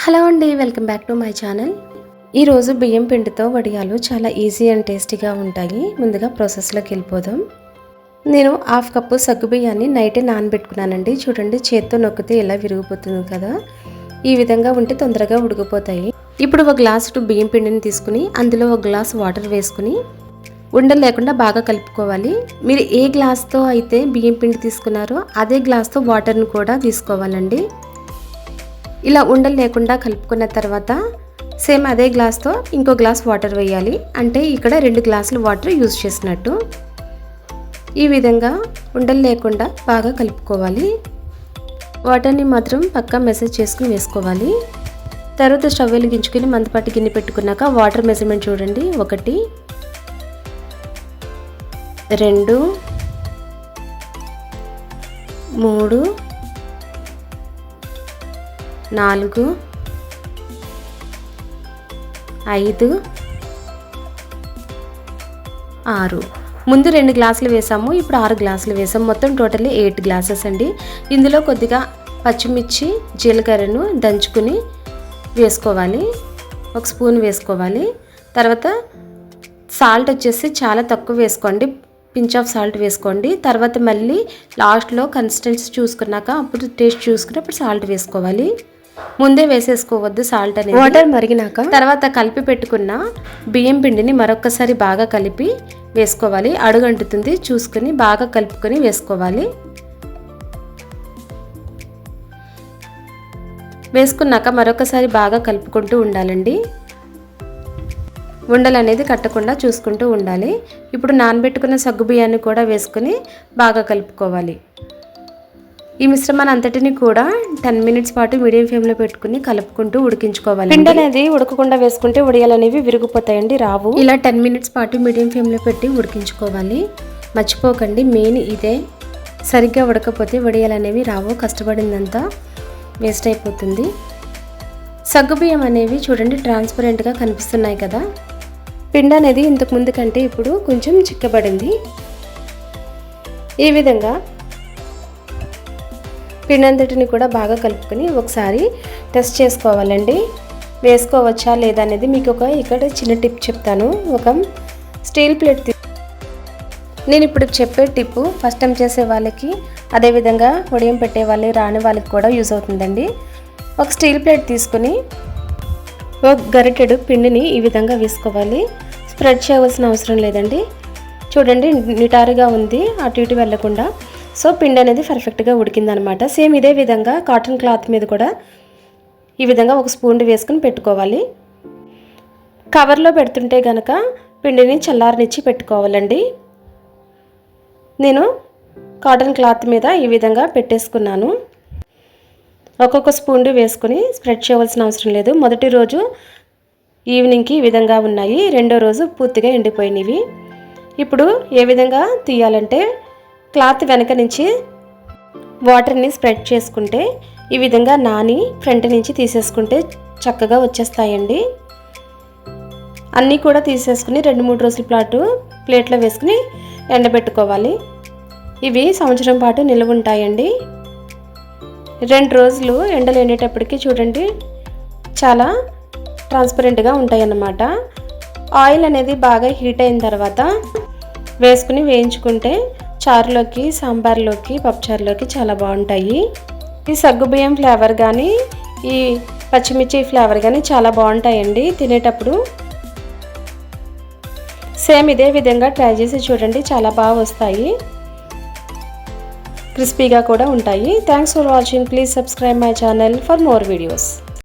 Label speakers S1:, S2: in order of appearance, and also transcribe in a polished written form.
S1: Hello అండి, welcome back to my channel. ఈరోజు బియ్యం పిండితో వడియాలు చాలా ఈజీ అండ్ టేస్టీగా ఉంటాయి. ముందుగా ప్రాసెస్లోకి వెళ్ళిపోదాం. నేను హాఫ్ కప్పు సగ్గు బియ్యాన్ని నైటే నానబెట్టుకున్నానండి. చూడండి, చేత్తో నొక్కితే ఎలా విరిగిపోతుంది కదా. ఈ విధంగా ఉంటే తొందరగా ఉడికిపోతాయి. ఇప్పుడు ఒక గ్లాసు బియ్యం పిండిని తీసుకుని అందులో ఒక గ్లాస్ వాటర్ వేసుకుని ఉండలు లేకుండా బాగా కలుపుకోవాలి. మీరు ఏ గ్లాస్తో అయితే బియ్యం పిండి తీసుకున్నారో అదే గ్లాస్తో వాటర్ని కూడా తీసుకోవాలండి. ఇలా ఉండలు లేకుండా కలుపుకున్న తర్వాత సేమ్ అదే గ్లాస్తో ఇంకో గ్లాస్ వాటర్ వేయాలి. అంటే ఇక్కడ 2 గ్లాసులు వాటర్ యూజ్ చేసినట్టు. ఈ విధంగా ఉండలు లేకుండా బాగా కలుపుకోవాలి. వాటర్ని మాత్రం పక్కా మెసేజ్ చేసుకుని వేసుకోవాలి. తర్వాత స్టవ్ వెలిగించుకుని మందపాటి గిన్నె పెట్టుకున్నాక వాటర్ మెజర్మెంట్ చూడండి. 1 2 3 4 5 6. ముందు 2 గ్లాసులు వేసాము, ఇప్పుడు 6 గ్లాసులు వేసాం. మొత్తం టోటల్లీ 8 గ్లాసెస్ అండి. ఇందులో కొద్దిగా పచ్చిమిర్చి జీలకర్రను దంచుకుని వేసుకోవాలి. 1 స్పూన్ వేసుకోవాలి. తర్వాత సాల్ట్ వచ్చేసి చాలా తక్కువ వేసుకోండి, పించ్ ఆఫ్ సాల్ట్ వేసుకోండి. తర్వాత మళ్ళీ లాస్ట్లో కన్సిస్టెన్సీ చూసుకున్నాక అప్పుడు టేస్ట్ చూసుకుని అప్పుడు సాల్ట్ వేసుకోవాలి. ముందే వేసేసుకోవద్దు సాల్ట్ అనేది. వాటర్ మరిగినాక తర్వాత కలిపి పెట్టుకున్న బియ్యం పిండిని మరొకసారి బాగా కలిపి వేసుకోవాలి. అడుగంటుతుంది చూసుకుని బాగా కలుపుకొని వేసుకోవాలి. వేసుకున్నాక మరొకసారి బాగా కలుపుకుంటూ ఉండాలండి. ఉండలు అనేది కట్టకుండా చూసుకుంటూ ఉండాలి. ఇప్పుడు నానబెట్టుకున్న సగ్గు బియ్యాన్ని కూడా వేసుకుని బాగా కలుపుకోవాలి. ఈ మిశ్రమాన్ని అంతటిని కూడా 10 మినిట్స్ పాటు మీడియం ఫ్లేమ్లో పెట్టుకుని కలుపుకుంటూ ఉడికించుకోవాలి. పిండి అనేది ఉడకకుండా వేసుకుంటే వడియాలు అనేవి విరిగిపోతాయండి, రావు. ఇలా 10 మినిట్స్ పాటు మీడియం ఫ్లేమ్లో పెట్టి ఉడికించుకోవాలి. మర్చిపోకండి, మెయిన్ ఇదే. సరిగ్గా ఉడకపోతే వడియాలు అనేవి రావు, కష్టపడిందంతా వేస్ట్ అయిపోతుంది. సగ్గుబియ్యం అనేవి చూడండి ట్రాన్స్పరెంట్గా కనిపిస్తున్నాయి కదా. పిండి అనేది ఇంతకు ముందు కంటే ఇప్పుడు కొంచెం చిక్కబడింది. ఈ విధంగా పిండి అంతటిని కూడా బాగా కలుపుకొని ఒకసారి టెస్ట్ చేసుకోవాలండి. వేసుకోవచ్చా లేదా అనేది మీకు ఇక్కడ చిన్న టిప్ చెప్తాను. ఒక స్టీల్ ప్లేట్ నేను ఇప్పుడు చెప్పే టిప్పు ఫస్ట్ టైం చేసే వాళ్ళకి, అదేవిధంగా వడియం పెట్టే వాళ్ళు రాని వాళ్ళకి కూడా యూజ్ అవుతుందండి. ఒక స్టీల్ ప్లేట్ తీసుకుని ఒక గరిటెడు పిండిని ఈ విధంగా వేసుకోవాలి. స్ప్రెడ్ చేయవలసిన అవసరం లేదండి. చూడండి నిటారుగా ఉంది, అటు ఇటు వెళ్లకుండా. సో పిండి అనేది పర్ఫెక్ట్గా ఉడికిందనమాట. సేమ్ ఇదే విధంగా కాటన్ క్లాత్ మీద కూడా ఈ విధంగా 1 స్పూన్ వేసుకుని పెట్టుకోవాలి. కవర్లో పెడుతుంటే కనుక పిండిని చల్లారనిచ్చి పెట్టుకోవాలండి. నేను కాటన్ క్లాత్ మీద ఈ విధంగా పెట్టేసుకున్నాను. ఒక్కొక్క స్పూన్ వేసుకుని స్ప్రెడ్ చేయవలసిన అవసరం లేదు. మొదటి రోజు ఈవినింగ్కి ఈ విధంగా ఉన్నాయి, రెండో రోజు పూర్తిగా ఎండిపోయినవి. ఇప్పుడు ఏ విధంగా తీయాలంటే క్లాత్ వెనక నుంచి వాటర్ని స్ప్రెడ్ చేసుకుంటే ఈ విధంగా నాని ఫ్రంట్ నుంచి తీసేసుకుంటే చక్కగా వచ్చేస్తాయండి. అన్నీ కూడా తీసేసుకుని 2-3 రోజుల పాటు ప్లేట్లో వేసుకుని ఎండబెట్టుకోవాలి. ఇవి సంవత్సరం పాటు నిల్వ ఉంటాయండి. 2 రోజులు ఎండలు ఎండేటప్పటికి చూడండి చాలా ట్రాన్స్పరెంట్గా ఉంటాయన్నమాట. ఆయిల్ అనేది బాగా హీట్ అయిన తర్వాత వేసుకుని వేయించుకుంటే చారులోకి, సాంబార్లోకి, పప్పుచారులోకి చాలా బాగుంటాయి. ఈ సగ్గుబియ్యం ఫ్లేవర్ కానీ ఈ పచ్చిమిర్చి ఫ్లేవర్ కానీ చాలా బాగుంటాయండి తినేటప్పుడు. సేమ్ ఇదే విధంగా ట్రై చేసి చూడండి, చాలా బాగా వస్తాయి, క్రిస్పీగా కూడా ఉంటాయి. Thanks for watching. Please subscribe my channel for more videos.